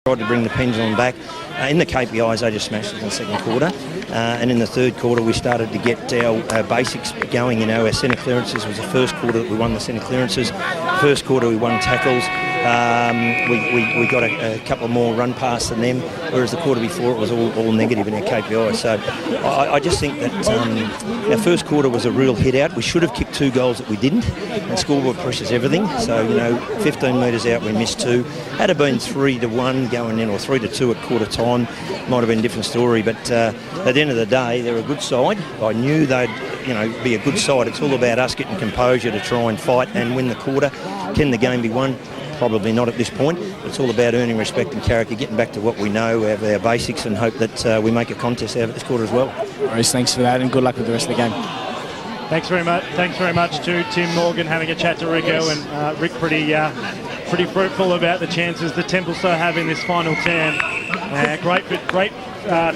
tried to bring the pendulum back. In the KPIs, they just smashed it in the second quarter. And in the third quarter, we started to get our basics going. Our centre clearances was the first quarter that we won the centre clearances. First quarter, we won tackles. We got a couple more run past than them, whereas the quarter before it was all negative in our KPIs. So I just think that our first quarter was a real hit out. We should have kicked 2 goals that we didn't, and scoreboard pressure's everything. So, 15 metres out, we missed 2. Had it been 3-1 going in, or 3-2 at quarter time, might have been a different story. But at the end of the day, they're a good side. I knew they'd be a good side. It's all about us getting composure to try and fight and win the quarter. Can the game be won? Probably not at this point. It's all about earning respect and character, getting back to what we know, have our basics, and hope that we make a contest out of it this quarter as well. Rose, thanks for that, and good luck with the rest of the game. Thanks very much. Thanks very much to Tim Morgan, having a chat to Rico, and Rick pretty fruitful about the chances that Templestowe have in this final term. Great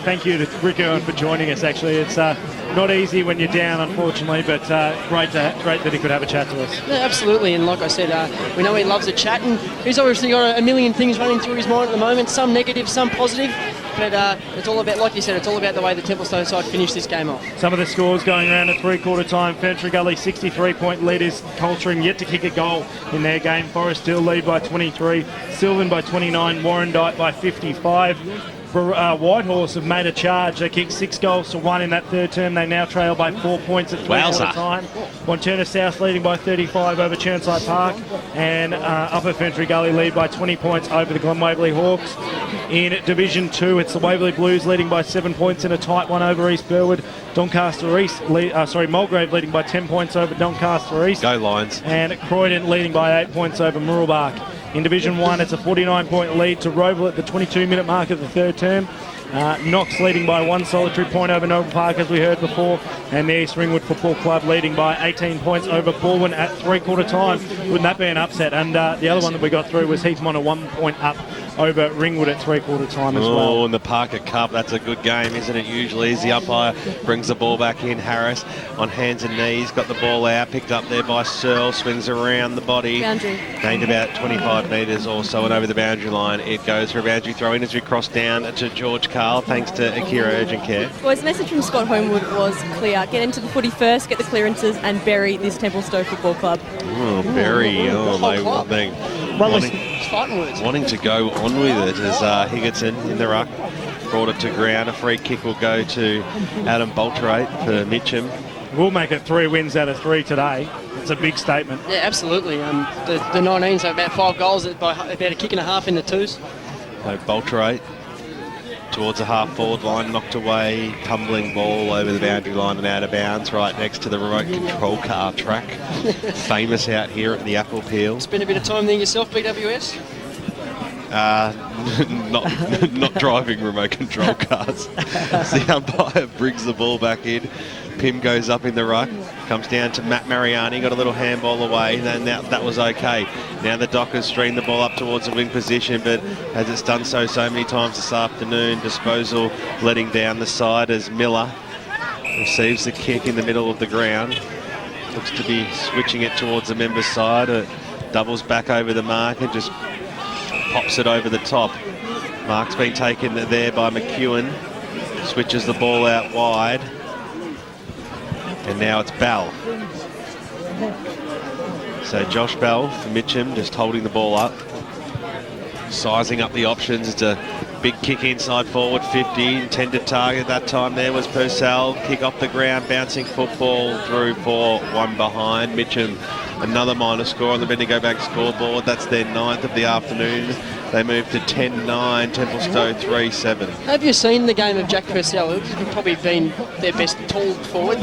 thank you to Rico for joining us. Actually, it's not easy when you're down, unfortunately, but great that he could have a chat to us. Yeah, absolutely, and like I said, we know he loves a chat, and he's obviously got a million things running through his mind at the moment, some negative, some positive, but it's all about, like you said, it's all about the way the Templestowe side finished this game off. Some of the scores going around at three-quarter time. Ferntree Gully 63-point leaders. Coltrane yet to kick a goal in their game. Forest still lead by 23. Sylvan by 29. Warrandyte by 55. Whitehorse have made a charge. They kicked 6 goals to 1 in that third term. They now trail by 4 points at three-quarter time. Wanturna South leading by 35 over Churnside Park, and Upper Ferntree Gully lead by 20 points over the Glen Waverley Hawks. In Division 2, it's the Waverley Blues leading by 7 points in a tight one over East Burwood. Doncaster East, Mulgrave leading by 10 points over Doncaster East. Go Lions. And Croydon leading by 8 points over Murrelbach. In Division 1, it's a 49-point lead to Roval at the 22-minute mark of the third term. Knox leading by 1 solitary point over Noble Park, as we heard before, and the East Ringwood Football Club leading by 18 points over Baldwin at three-quarter time. Wouldn't that be an upset? And the other one that we got through was Heathmont, a 1 point up over Ringwood at three-quarter time as well. Oh, and the Parker Cup, that's a good game, isn't it? Usually, as the umpire brings the ball back in, Harris on hands and knees, got the ball out, picked up there by Searle, swings around the body. Boundary. Gained about 25 metres or so, and over the boundary line it goes for a boundary throw in as we cross down to George Carl, thanks to Akira Urgent Care. Well, his message from Scott Homewood was clear. Get into the footy first, get the clearances, and bury this Templestowe Football Club. Oh, bury. Oh, they wanting to go on with it as Higginson in the ruck brought it to ground. A free kick will go to Adam Bolterate for Mitcham. We'll make it 3 wins out of 3 today. It's a big statement. Yeah, absolutely. The 19s have about 5 goals by about a kick and a half in the twos. So Bolterate towards the half-forward line, knocked away, tumbling ball over the boundary line and out of bounds right next to the remote control car track. Famous out here at the Apple Peel. Spent a bit of time there yourself, BWS? Not driving remote control cars. The umpire brings the ball back in. Pim goes up in the ruck, comes down to Matt Mariani, got a little handball away, and that was okay. Now the Dockers stream the ball up towards the wing position, but as it's done so many times this afternoon, disposal letting down the side as Miller receives the kick in the middle of the ground. Looks to be switching it towards the member's side. It doubles back over the mark and just pops it over the top. Mark's been taken there by McEwen. Switches the ball out wide. And now it's Bell. So Josh Bell for Mitcham, just holding the ball up. Sizing up the options. It's a big kick inside forward 50. Intended target that time there was Purcell. Kick off the ground, bouncing football through for 1 behind. Mitcham, another minor score on the Bendigo Bank scoreboard. That's their 9th of the afternoon. They move to 10-9, Templestowe 3-7. Have you seen the game of Jack Purcell? He's probably been their best tall forward.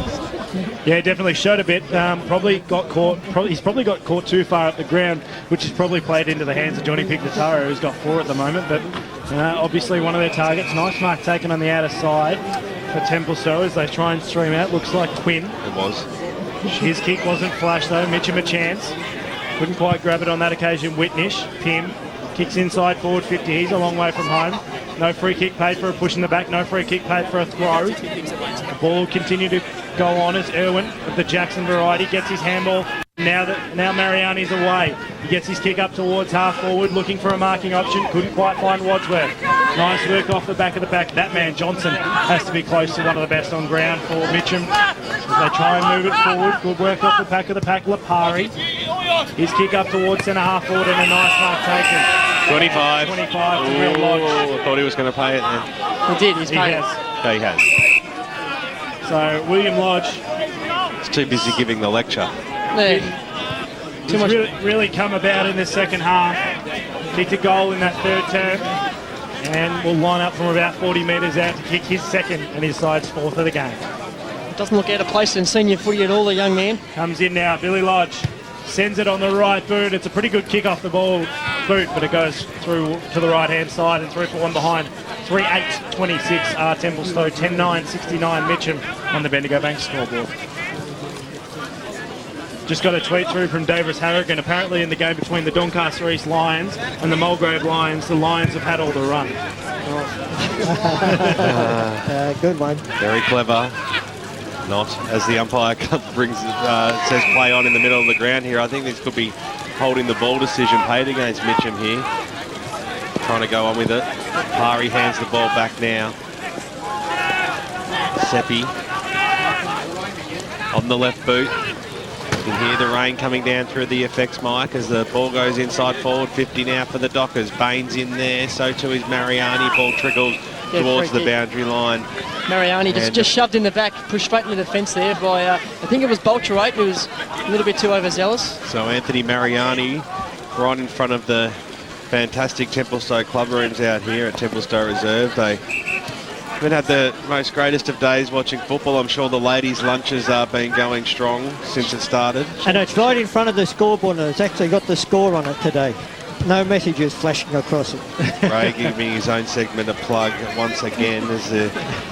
Yeah, definitely showed a bit. He's probably got caught too far up the ground, which has probably played into the hands of Johnny Pictataro, who's got 4 at the moment. But obviously one of their targets. Nice mark taken on the outer side for Templestowe as they try and stream out. Looks like Quinn. It was. His kick wasn't flash though. Mitcham a chance. Couldn't quite grab it on that occasion. Whitnish. Pim kicks inside forward 50. He's a long way from home. No free kick paid for a push in the back. No free kick paid for a throw. The ball will continue to go on as Irwin of the Jackson variety gets his handball. Now Mariani's away. He gets his kick up towards half forward, looking for a marking option. Couldn't quite find Wadsworth. Nice work off the back of the pack. That man, Johnson, has to be close to one of the best on ground for Mitcham. As they try and move it forward. Good work off the back of the pack. Lapari. His kick up towards centre half forward and a nice mark taken. 25. 25 to Will Lodge. I thought he was going to pay it then. He did. He's paid it. Yeah, he has. So William Lodge. He's too busy giving the lecture. Yeah. He's really come about in the second half. Kicked a goal in that third term and will line up from about 40 metres out to kick his second and his side's fourth of the game. Doesn't look out of place in senior footy at all, the young man. Comes in now, Billy Lodge. Sends it on the right boot. It's a pretty good kick off the ball boot, but it goes through to the right-hand side and through for one behind. 3-8-26 are Templestowe, 10-9-69 Mitcham on the Bendigo Bank scoreboard. Just got a tweet through from Davis Harrigan. Apparently in the game between the Doncaster East Lions and the Mulgrave Lions, the Lions have had all the run. Good one. Very clever. Not as the umpire says play on in the middle of the ground here. I think this could be holding the ball decision paid against Mitcham here. Trying to go on with it. Pari hands the ball back now. Seppi on the left boot. You can hear the rain coming down through the effects mic as the ball goes inside forward. 50 now for the Dockers. Baines in there, so too is Mariani. Ball trickles towards the boundary line. Mariani just shoved in the back, pushed straight into the fence there by, I think it was Bolcherate, who was a little bit too overzealous. So Anthony Mariani right in front of the fantastic Templestowe club rooms out here at Templestowe Reserve. They haven't had the most greatest of days watching football. I'm sure the ladies' lunches have been going strong since it started. And it's right in front of the scoreboard, and it's actually got the score on it today. No messages flashing across it. Ray giving his own segment a plug once again as the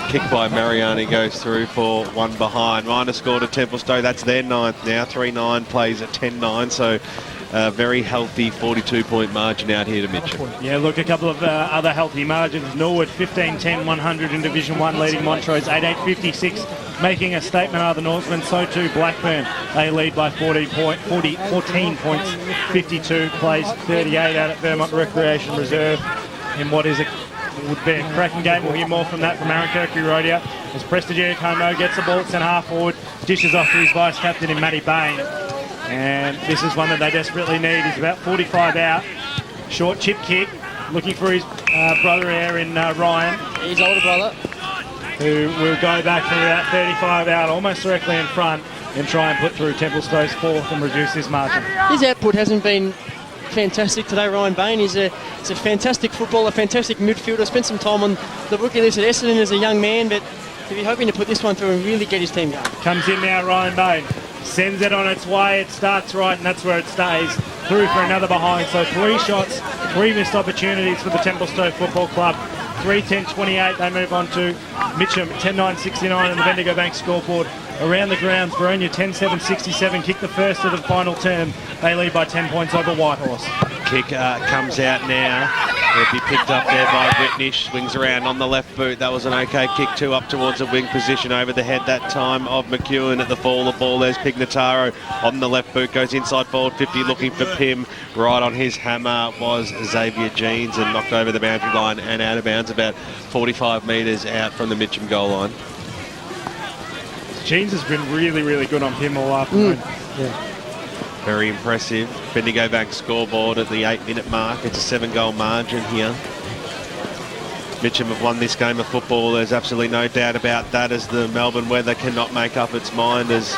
kick by Mariani goes through for one behind. Minor score to Templestowe. That's their ninth now. 3-9 plays at 10-9. So a very healthy 42-point margin out here to Mitcham. Yeah, look, a couple of other healthy margins. Norwood 15-10-100 in Division 1, leading Montrose 8-8-56, making a statement are the Norsemen. So too Blackburn. They lead by 14 points. 52 plays 38 out at Vermont Recreation Reserve in what would be a cracking game. We'll hear more from that from Aaron Kirkby-Rodia as Prestigiacomo gets the ball at centre half forward, dishes off to his vice-captain in Matty Bain. And this is one that they desperately need. He's about 45 out. Short chip kick, looking for his brother there in Ryan. His older brother. Who will go back from about 35 out, almost directly in front, and try and put through Templestowe's fourth and reduce his margin. His output hasn't been fantastic today, Ryan Bain. He's a fantastic footballer, fantastic midfielder. Spent some time on the rookie list at Essendon as a young man, but he'll be hoping to put this one through and really get his team going. Comes in now, Ryan Bain. Sends it on its way. It starts right, and that's where it stays. Through for another behind. So 3 shots, 3 missed opportunities for the Templestowe Football Club. 3-10-28. They move on to Mitcham, 10-9-69 on the Bendigo Bank scoreboard. Around the grounds, Baronia 10-7-67. Kick the first of the final term. They lead by 10 points over Whitehorse. Kick comes out now. It'll be picked up there by Whitnish. Swings around on the left boot. That was an okay kick too, up towards the wing position over the head that time of McEwen at the fall. The ball, there's Pignataro on the left boot. Goes inside forward 50, looking for Pim. Right on his hammer was Xavier Jeans and knocked over the boundary line and out of bounds about 45 metres out from the Mitcham goal line. Jeans has been really, really good on Pim all afternoon. Yeah. Very impressive. Bendigo Bank scoreboard at the 8-minute mark. It's a 7-goal margin here. Mitcham have won this game of football. There's absolutely no doubt about that, as the Melbourne weather cannot make up its mind, as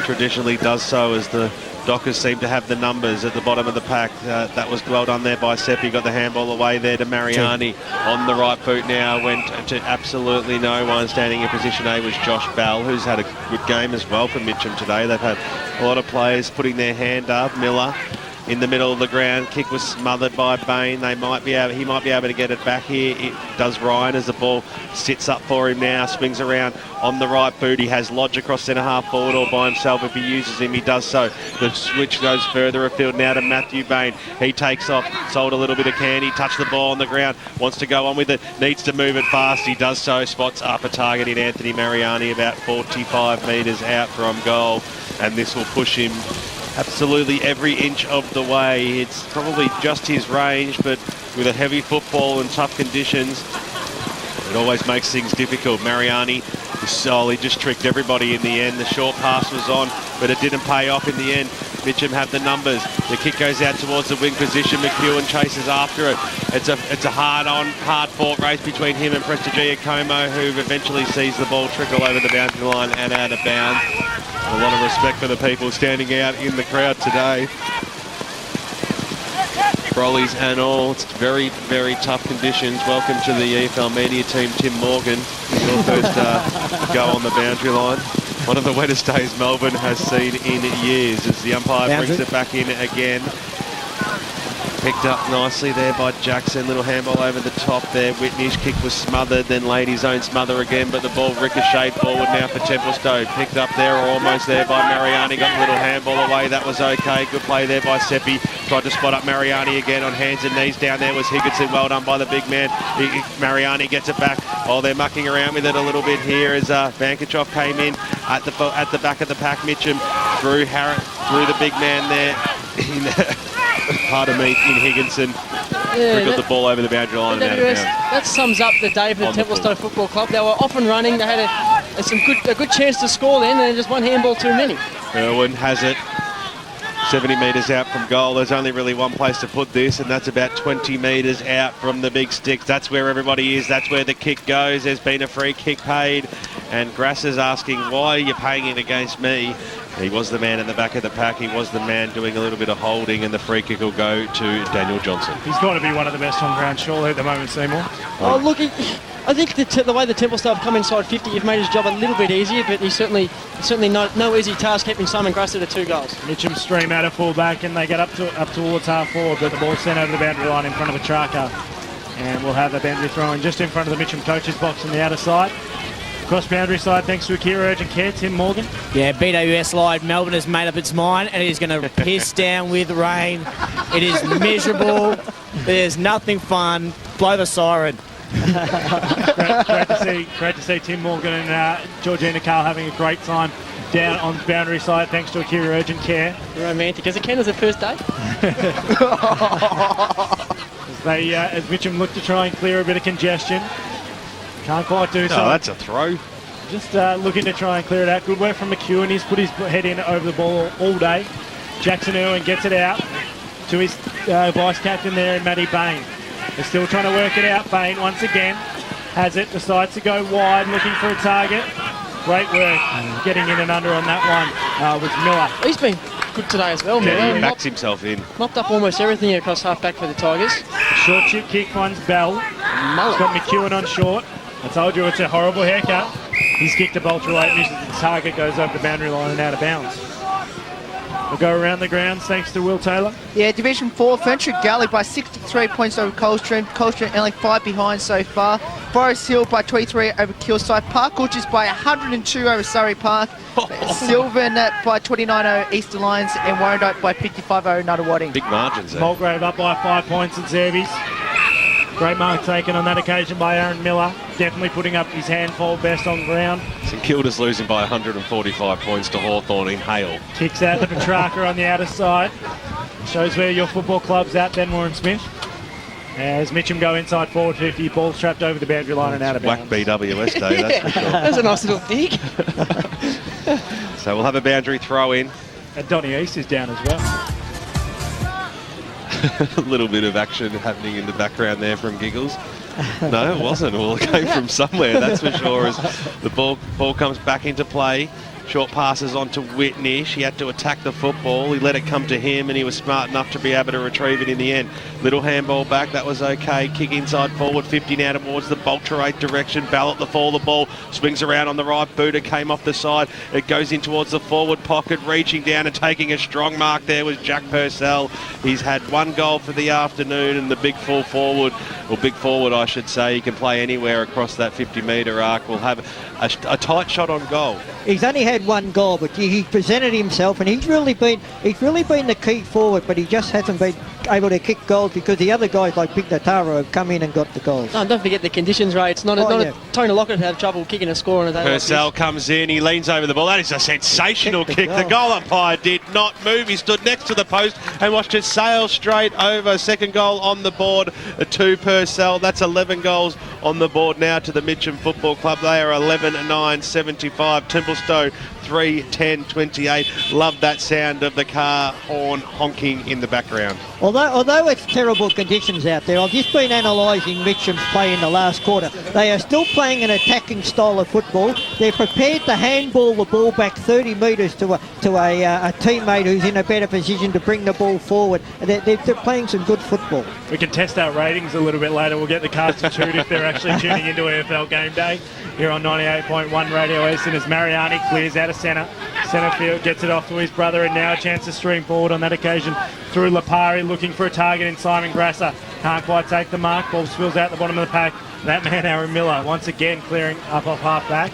traditionally does so, as the Dockers seem to have the numbers at the bottom of the pack. That was well done there by Seppi. Got the handball away there to Mariani. On the right boot now, went to absolutely no one. Standing in position A was Josh Bell, who's had a good game as well for Mitcham today. They've had a lot of players putting their hand up. Miller in the middle of the ground. Kick was smothered by Bain. He might be able to get it back here. It does Ryan as the ball sits up for him now. Swings around on the right boot. He has Lodge across centre half forward or by himself. If he uses him, he does so. The switch goes further afield now to Matthew Bain. He takes off, sold a little bit of candy, touched the ball on the ground, wants to go on with it, needs to move it fast. He does so. Spots up a target in Anthony Mariani about 45 metres out from goal. And this will push him absolutely every inch of the way. It's probably just his range, but with a heavy football and tough conditions, it always makes things difficult. Mariani, he just tricked everybody in the end. The short pass was on, but it didn't pay off in the end. Mitcham have the numbers. The kick goes out towards the wing position. McEwen chases after it. It's a hard-fought race between him and Prestigiacomo, who eventually sees the ball trickle over the boundary line and out of bounds. A lot of respect for the people standing out in the crowd today. Brollies and all. It's very, very tough conditions. Welcome to the EFL media team, Tim Morgan. Your first go on the boundary line. One of the wettest days Melbourne has seen in years as the umpire brings it back in again. Picked up nicely there by Jackson. Little handball over the top there. Whitney's kick was smothered, then Lady's own smother again, but the ball ricocheted forward now for Templestowe. Picked up there or almost there by Mariani. Got the little handball away. That was okay. Good play there by Seppi. Tried to spot up Mariani again on hands and knees. Down there was Higginson. Well done by the big man. Mariani gets it back. Oh, they're mucking around with it a little bit here as Vankachov came in at the back of the pack. Mitcham through the big man there. Pardon me, in Higginson. Trickled the ball over the boundary line and out of bounds. That sums up the day for the Templestowe Football Club. They were off and running. They had a good chance to score then, and just one handball too many. Irwin has it. 70 metres out from goal. There's only really one place to put this, and that's about 20 metres out from the big sticks. That's where everybody is. That's where the kick goes. There's been a free kick paid, and Grass is asking, why are you paying it against me? He was the man in the back of the pack. He was the man doing a little bit of holding, and the free kick will go to Daniel Johnson. He's got to be one of the best on ground, surely, at the moment, Seymour. Oh, look, I think the way the Templestowe have come inside 50, you've made his job a little bit easier, but he's certainly no easy task keeping Simon Grasser to 2 goals. Mitcham stream out of full back, and they get up towards half forward, but the ball's sent over the boundary line in front of Petrarca. And we'll have the boundary throw in just in front of the Mitcham coaches box on the outer side. Cross boundary side, thanks to Akira Urgent Care, Tim Morgan. Yeah, BWS Live, Melbourne has made up its mind and it is going to piss down with rain. It is miserable. There's nothing fun. Blow the siren. Great to see Tim Morgan and Georgina Carl having a great time down on the boundary side, thanks to Akira Urgent Care. Romantic as it can as a first day. As Mitcham look to try and clear a bit of congestion. Can't quite do so. Oh, that's a throw. Just looking to try and clear it out. Good work from McEwen. He's put his head in over the ball all day. Jackson Irwin gets it out to his vice-captain there in Matty Bain. They're still trying to work it out. Bain once again has it. Decides to go wide, looking for a target. Great work getting in and under on that one with Miller. He's been good today as well. Yeah, Miller he backs himself in. Mopped up almost everything across half-back for the Tigers. Short chip kick finds Bell. He's got McEwen on short. I told you it's a horrible haircut. He's kicked the ball through 8 misses. The target goes over the boundary line and out of bounds. We'll go around the grounds thanks to Will Taylor. Yeah, Division 4, Fenchurch Galley by 63 points over Coldstream. Coldstream only 5 behind so far. Forest Hill by 23 over Kilsyth. Park Orchards by 102 over Surrey Park. Sylvan by 29 over Eastern Lions. And Warrandyte by 55 over Nuttawading. Big margins there. Mulgrave up by 5 points at Zerbies. Great mark taken on that occasion by Aaron Miller. Definitely putting up his handful best on ground. St Kilda's losing by 145 points to Hawthorn in Hale. Kicks out to Petrarca on the outer side. Shows where your football club's at, Benmore and Smith. As Mitcham go inside forward 50, ball trapped over the boundary line and out of bounds. Whack BWS day, that's for sure. That's a nice little dig. So we'll have a boundary throw in. And Donny East is down as well. A little bit of action happening in the background there from Giggles. No, it wasn't. Well, it came from somewhere, that's for sure, as the ball comes back into play. Short passes on to Whitney. She had to attack the football. He let it come to him, and he was smart enough to be able to retrieve it in the end. Little handball back. That was okay. Kick inside forward. 50 now towards the Bolterate direction. Ballot the fall. The ball swings around on the right. Buddha came off the side. It goes in towards the forward pocket. Reaching down and taking a strong mark there was Jack Purcell. He's had 1 goal for the afternoon, and the big full forward, or big forward I should say, he can play anywhere across that 50-metre arc. We'll have a tight shot on goal. He's only had had one goal, but he presented himself, and he's really been the key forward, but he just hasn't been able to kick goals because the other guys like Big Nataro have come in and got the goals. Oh, don't forget the conditions, Ray. It's not Tony Lockett had trouble kicking a score on a day Purcell like this. comes in, he leans over the ball. That is a sensational kick. The goal umpire did not move. He stood next to the post and watched it sail straight over. Second goal on the board to Purcell. That's 11 goals on the board now to the Mitcham Football Club. They are 11-9-75. Templestowe 3-10-28. Love that sound of the car horn honking in the background. Although it's terrible conditions out there, I've just been analysing Mitcham's play in the last quarter. They are still playing an attacking style of football. They're prepared to handball the ball back 30 metres to a teammate who's in a better position to bring the ball forward. They're playing some good football. We can test our ratings a little bit later. We'll get the cast to tune if they're actually tuning into AFL Game Day here on 98.1 Radio Eastern as Mariani clears out of centre field, gets it off to his brother, and now a chance to stream forward on that occasion through Lipari, looking for a target in Simon Grasser. Can't quite take the mark. Ball spills out the bottom of the pack. That man, Aaron Miller, once again clearing up off half back.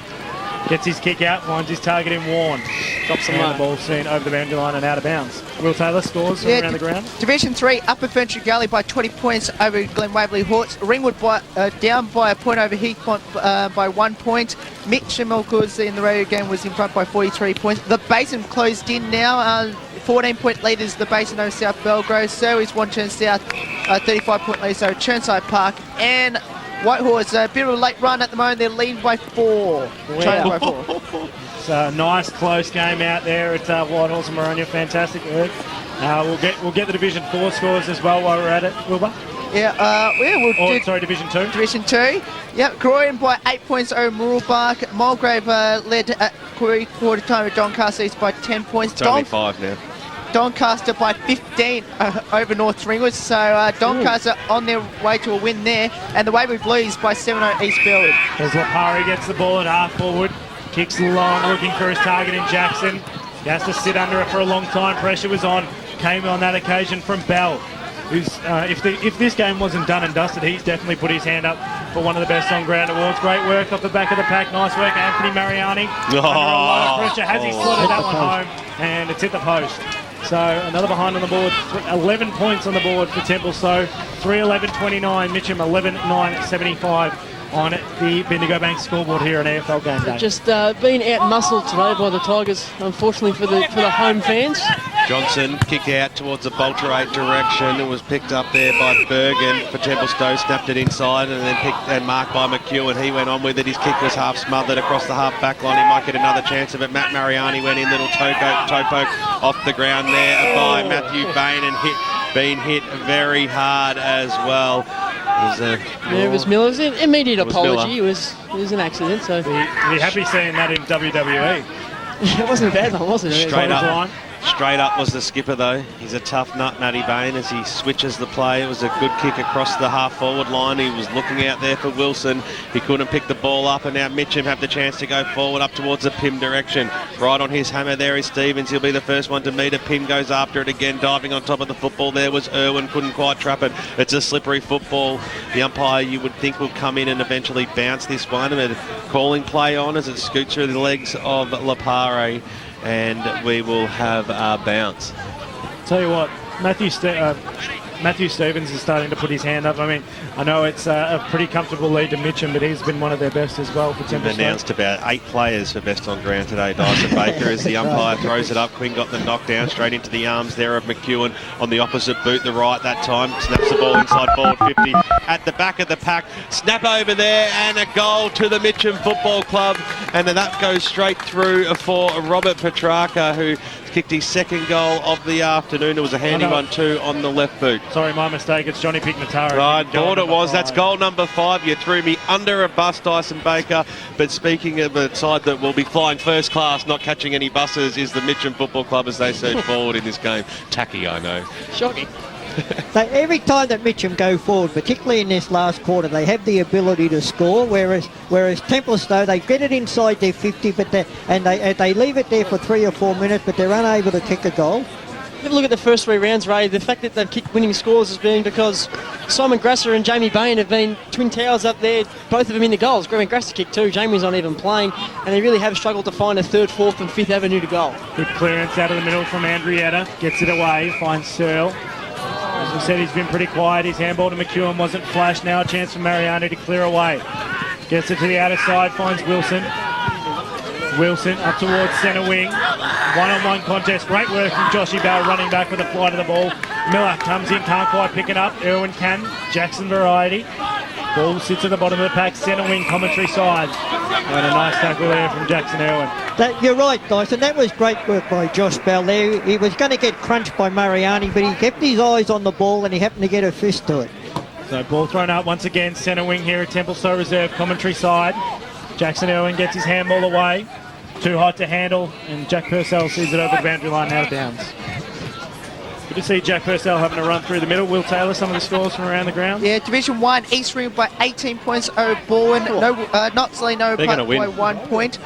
Gets his kick out, finds his target in Warren. Drops the ball seen over the boundary line and out of bounds. Will Taylor scores around the ground. Division 3, Upper Fenchurch Gully by 20 points over Glen Waverley Hawks. Ringwood down by a point over Heathmont by 1 point. Mitcham in the radio game was in front by 43 points. The Basin closed in now. 14-point leaders, the Basin over South Belgrove. Surrey's Wanchurn South, 35-point leaders over Churnside Park. And Whitehorse, a bit of a late run at the moment. They're leading by 4. By 4. It's a nice close game out there at Whitehorse and Maronia. Fantastic work. We'll get the Division 4 scores as well while we're at it, Wilbur. Division 2. Division 2. Yep, Croydon by 8 points over Mooralbark. Mulgrave led at quarter time with Doncaster East by 10 points. It's only 5 now. Doncaster by 15 over North Ringwood. So Doncaster on their way to a win there. And the Waverley Blues by 7-0 East Belwood. As Lipari gets the ball at half forward, kicks long, looking for his target in Jackson. He has to sit under it for a long time. Pressure was on. Came on that occasion from Bell. Who's, if this game wasn't done and dusted, he's definitely put his hand up for one of the best on-ground awards. Great work off the back of the pack. Nice work, Anthony Mariani. Under a lot of pressure. Has he slotted that one home? And it's hit the post. So another behind on the board. 11 points on the board for Templestowe. 3-11-29. Mitcham 11-9-75 on the Bendigo Bank scoreboard here on AFL Game Day. Just been out-muscled today by the Tigers, unfortunately for the home fans. Johnson kick out towards the Bolterate direction. It was picked up there by Bergen for Templestowe, snapped it inside and then picked and marked by McEwen. He went on with it. His kick was half smothered across the half back line. He might get another chance of it. Matt Mariani went in, little toe poke off the ground there by Matthew Bain and been hit very hard as well. It was Miller's immediate apology. It was an accident. So be happy seeing that in WWE. It wasn't a bad one, was it? Straight up was the skipper though. He's a tough nut, Matty Bain, as he switches the play. It was a good kick across the half-forward line. He was looking out there for Wilson. He couldn't pick the ball up, and now Mitcham have the chance to go forward up towards the Pym direction. Right on his hammer there is Stevens. He'll be the first one to meet it. Pym goes after it again, diving on top of the football. There was Irwin, couldn't quite trap it. It's a slippery football. The umpire, you would think, will come in and eventually bounce this one. And calling play on as it scoots through the legs of Lipari. And we will have a bounce. Tell you what, Matthew Stevens is starting to put his hand up. I mean, I know it's a pretty comfortable lead to Mitcham, but he's been one of their best as well for Templestowe. We've announced about 8 players for best on ground today. Dyson Baker as the umpire throws it up. Quinn got the knockdown straight into the arms there of McEwen on the opposite boot, the right that time. Snaps the ball inside forward 50 at the back of the pack. Snap over there and a goal to the Mitcham Football Club. And then that goes straight through for Robert Petrarca, who kicked his second goal of the afternoon. It was a handy one too on the left boot. Sorry, my mistake. It's Johnny Pignataro. I thought it was. 5. That's goal number 5. You threw me under a bus, Dyson Baker. But speaking of a side that will be flying first class, not catching any buses, is the Mitcham Football Club as they surge forward in this game. Tacky, I know. Shocking. Every time that Mitcham go forward, particularly in this last quarter, they have the ability to score, whereas Templestowe, they get it inside their 50, but they leave it there for 3 or 4 minutes, but they're unable to kick a goal. Have a look at the first 3 rounds, Ray. The fact that they've kicked winning scores has been because Simon Grasser and Jamie Bain have been twin towers up there, both of them in the goals. Grasser kicked 2, Jamie's not even playing, and they really have struggled to find a 3rd, 4th and 5th avenue to goal. Good clearance out of the middle from Andrietta. Gets it away, finds Searle. As we said, he's been pretty quiet. His handball to McEwen wasn't flash. Now a chance for Mariani to clear away. Gets it to the outer side, finds Wilson. Wilson up towards centre wing. One-on-one contest. Great work from Joshy Bell running back with a flight of the ball. Miller comes in, can't quite pick it up. Irwin can. Jackson variety. Ball sits at the bottom of the pack. Centre wing, commentary side. And a nice tackle there from Jackson Irwin. You're right, Dyson. That was great work by Josh Bell there. He was going to get crunched by Mariani, but he kept his eyes on the ball and he happened to get a fist to it. So ball thrown up once again. Centre wing here at Templestowe Reserve, commentary side. Jackson Irwin gets his handball away. Too hot to handle, and Jack Purcell sees it over the boundary line out of bounds. Good to see Jack Purcell having a run through the middle. Will Taylor, some of the scores from around the ground. Yeah, Division 1, East Ring by 18 points over Bowen. Not Salino by 1 point.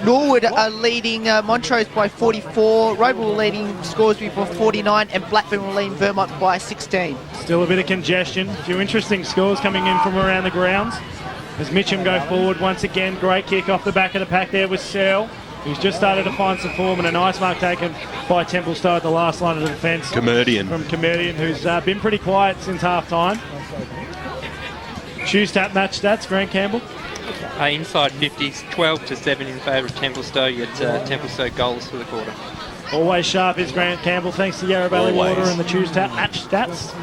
Norwood are leading Montrose by 44. Roble leading Scoresby by 49, and Blackburn will lead Vermont by 16. Still a bit of congestion. A few interesting scores coming in from around the grounds. As Mitcham go forward once again, great kick off the back of the pack there with Searle, who's just started to find some form, and a nice mark taken by Templestowe at the last line of the defence. Comedian. From Comedian, who's been pretty quiet since half-time. Shoes tap match stats, Grant Campbell. Inside 50s, 12-7 in favour of Templestowe, yet Templestowe goals for the quarter. Always sharp is Grant Campbell, thanks to Yarra Valley Water and the Choose Tap match stats.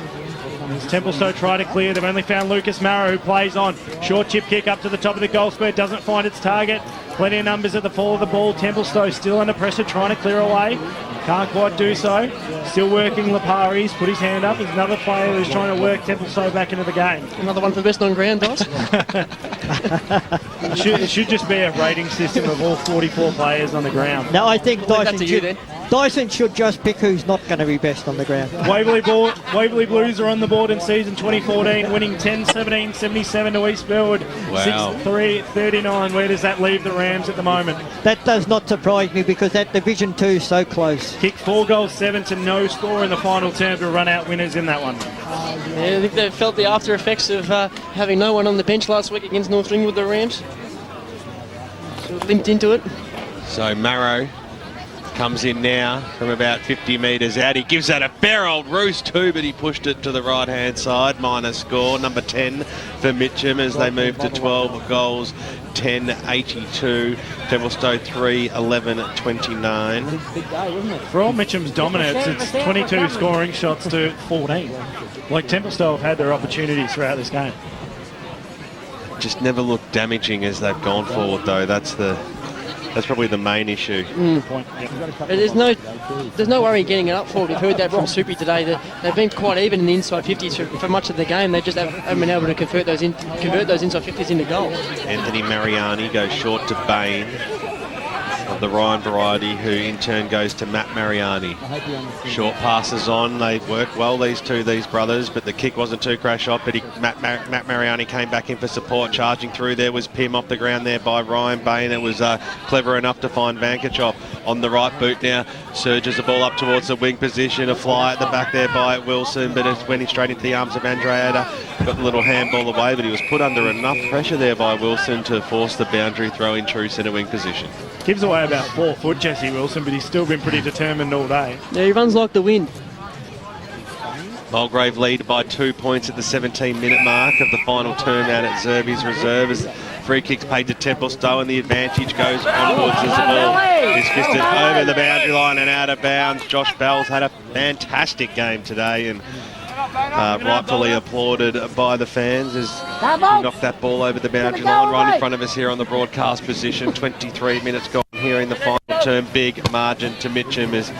As Templestowe try to clear, they've only found Lucas Marrow, who plays on. Short chip kick up to the top of the goal square, doesn't find its target. Plenty of numbers at the fall of the ball. Templestowe still under pressure, trying to clear away. Can't quite do so. Still working Lapari. He's put his hand up. He's another player who's trying to work Templestowe back into the game. Another one for best on ground, Dice. It should just be a rating system of all 44 players on the ground. No, I think Dyson should just pick who's not going to be best on the ground. Waverley Blues are on the board in season 2014, winning 10-17, 77 to East Burwood. Wow. 6-3-39. Where does that leave the Rams at the moment? That does not surprise me because that Division 2 is so close. Kicked 4 goals, 7 to no score in the final term to run out winners in that one. Yeah, I think they felt the after effects of having no one on the bench last week against North Ringwood, the Rams. Sort of limped into it. So Marrow comes in now from about 50 metres out. He gives that a fair old roost too, but he pushed it to the right-hand side. Minor score, number 10 for Mitcham as they move to 12 goals, 10-82. Templestowe 3-11-29. For all Mitcham's dominance, it's 22 scoring shots to 14. Like Templestowe have had their opportunities throughout this game. Just never looked damaging as they've gone forward though. That's probably the main issue. Point. Yep. There's no worry getting it up forward. We've heard that from Soupy today. That they've been quite even in the inside 50s for much of the game. They just haven't been able to convert those inside 50s into goals. Anthony Mariani goes short to Bain of the Ryan variety, who in turn goes to Matt Mariani. Short passes on. They work well, these brothers, but the kick wasn't too crash off. But Matt Mariani came back in for support. Charging through there was Pim off the ground there by Ryan Bain. It was clever enough to find Vankachov on the right boot now. Surges the ball up towards the wing position. A fly at the back there by Wilson, but it went straight into the arms of Andreatta. Got the little handball away, but he was put under enough pressure there by Wilson to force the boundary throw in true centre wing position. Gives away about 4 foot, Jesse Wilson, but he's still been pretty determined all day. Yeah, he runs like the wind. Mulgrave lead by 2 points at the 17-minute mark of the final term out at Zerby's Reserve as free kicks paid to Templestowe and the advantage goes onwards as the ball is fisted over the boundary line and out of bounds. Josh Bell's had a fantastic game today and rightfully applauded by the fans as he knocked that ball over the boundary line right in front of us here on the broadcast position. 23 minutes gone here in the final term. Big margin to Mitcham as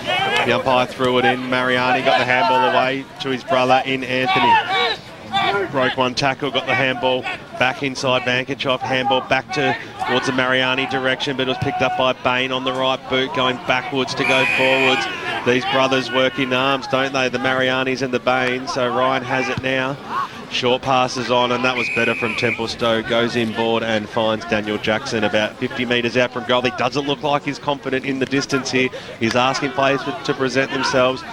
the umpire threw it in. Mariani got the handball away to his brother in Anthony. Broke one tackle, got the handball back inside Vankachov. Handball back towards the Mariani direction, but it was picked up by Bain on the right boot, going backwards to go forwards. These brothers work in arms, don't they? The Marianis and the Bains. So Ryan has it now. Short passes on, and that was better from Templestowe. Goes inboard and finds Daniel Jackson about 50 metres out from goal. He doesn't look like he's confident in the distance here. He's asking players to present themselves.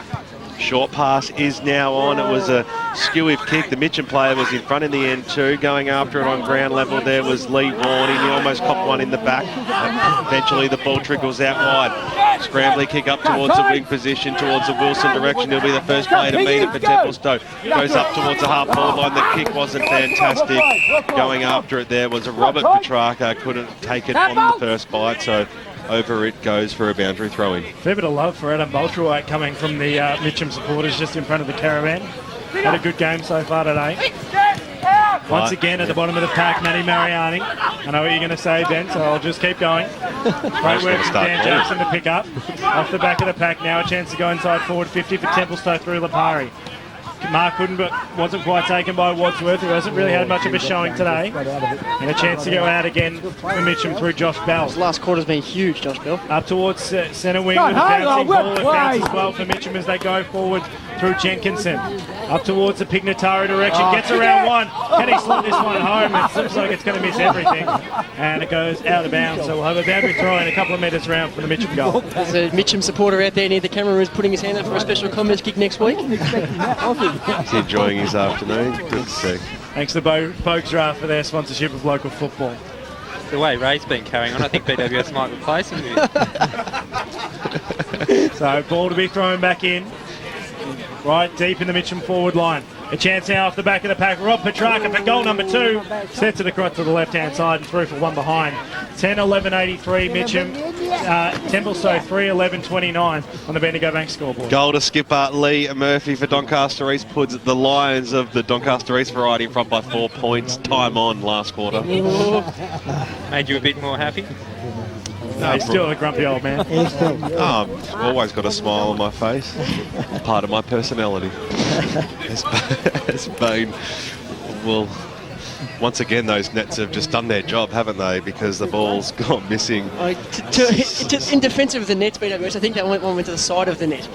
Short pass is now on. It was a skew-if kick. The Mitcham player was in front in the end too. Going after it on ground level there was Lee Warning. He almost copped one in the back. Eventually the ball trickles out wide. Scrambling kick up towards the wing position, towards the Wilson direction. He'll be the first player to meet it for Templestowe. Goes up towards the half-forward line. The kick wasn't fantastic. Going after it there was a Robert Petrarca. Couldn't take it on the first bite, so over it goes for a boundary throw-in. Fair bit of love for Adam Boltrawhite coming from the Mitcham supporters just in front of the caravan. Had a good game so far today. Once again at the bottom of the pack, Matty Mariani. I know what you're going to say, Ben, so I'll just keep going. Great work from Dan Jackson to pick up. Off the back of the pack now, a chance to go inside forward 50 for Templestowe through Lipari. Mark couldn't, but wasn't quite taken by Wadsworth, who hasn't really had much of a showing today. And a chance to go out again for Mitcham through Josh Bell. His last quarter's been huge, Josh Bell. Up towards centre wing with a bouncing ball. It bounces well for Mitcham as they go forward through Jenkinson. Up towards the Pignataro direction, gets around one. Can he slot this one home? It looks like it's going to miss everything. And it goes out of bounds, so we'll have a boundary throw in a couple of metres round for the Mitcham goal. There's a Mitcham supporter out there near the camera who's putting his hand up for a special comments kick next week. He's enjoying his afternoon. Good to see. Thanks to Bogues Draft for their sponsorship of local football. The way Ray's been carrying on, I think BWS might replace him here. So ball to be thrown back in. Right deep in the Mitcham forward line. A chance now off the back of the pack. Rob Petrarca for goal number 2. Sets it across to the left-hand side and through for one behind. 10-11-83 Mitcham. Templestowe 3-11-29 on the Bendigo Bank scoreboard. Goal to skipper Lee Murphy for Doncaster East puts the Lions of the Doncaster East variety in front by 4 points. Time on last quarter. Made you a bit more happy? No, he's still a grumpy old man. I've always got a smile on my face. Part of my personality. It's been, well, once again, those nets have just done their job, haven't they? Because the ball's gone missing. In defence of the nets, BWS, I think that one went to the side of the net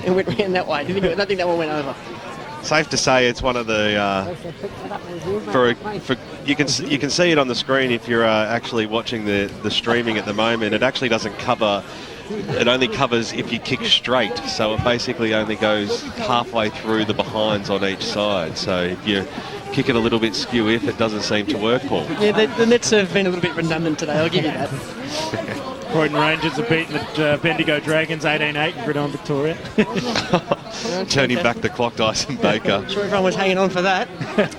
and went around that way. I don't think that one went over. Safe to say it's one of the you can see it on the screen if you're actually watching the streaming at the moment. It actually doesn't cover. It only covers if you kick straight, so it basically only goes halfway through the behinds on each side. So if you kick it a little bit skew-if, it doesn't seem to work, Paul. Yeah, the nets have been a little bit redundant today, I'll give you that. Croydon Rangers have beaten the Bendigo Dragons 18-8 in Gridiron, Victoria. Turning back the clock, Dyson Baker. I'm sure everyone was hanging on for that.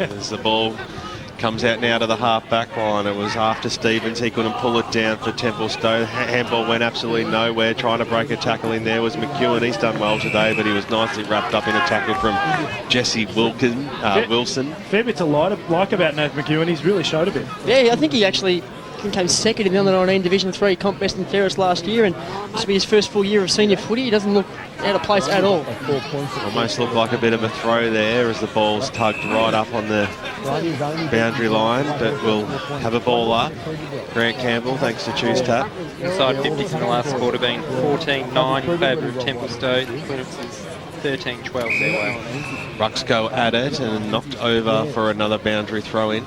As the ball comes out now to the half-back line. It was after Stevens. He couldn't pull it down for Templestowe. Handball went absolutely nowhere. Trying to break a tackle in there was McEwen. He's done well today, but he was nicely wrapped up in a tackle from Jesse Wilson. Fair bit to like about Nath McEwen. He's really showed a bit. Yeah, I think he actually came second in the under-19 Division 3 comp best and fairest last year, and this will be his first full year of senior footy. He doesn't look out of place at all. Almost looked like a bit of a throw there as the ball's tugged right up on the boundary line, but we'll have a ball up. Grant Campbell, thanks to Choose Tap. Inside 50s in the last quarter, being 14-9 in favour of Templestowe. Clearances 13-12 their way. Rucks go at it and knocked over for another boundary throw-in.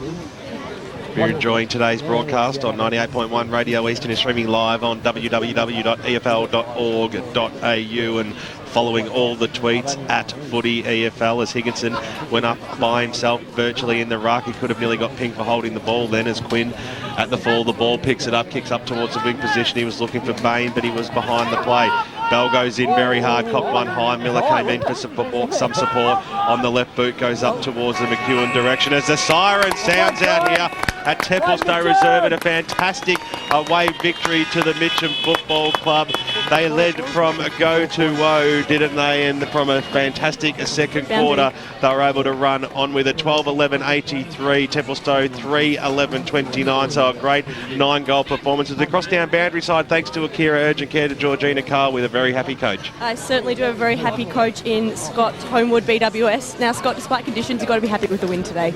If you're enjoying today's broadcast on 98.1 Radio Eastern is streaming live on www.efl.org.au and following all the tweets at Footy EFL as Higginson went up by himself virtually in the ruck. He could have nearly got pinged for holding the ball then as Quinn at the fall. The ball picks it up, kicks up towards the wing position. He was looking for Bain, but he was behind the play. Bell goes in very hard, cocked one high. Miller came in for some support on the left boot, goes up towards the McEwen direction as the siren sounds out here at Templestowe Reserve and a fantastic away victory to the Mitcham Football Club. They led from go to woe, didn't they? And from a fantastic second quarter, they were able to run on with a 12-11-83. Templestowe 3-11-29. So a great 9-goal performance. It's a cross-down boundary side thanks to Akira Urgent Care to Georgina Carl with a very happy coach. I certainly do have a very happy coach in Scott Homewood BWS. Now, Scott, despite conditions, you've got to be happy with the win today.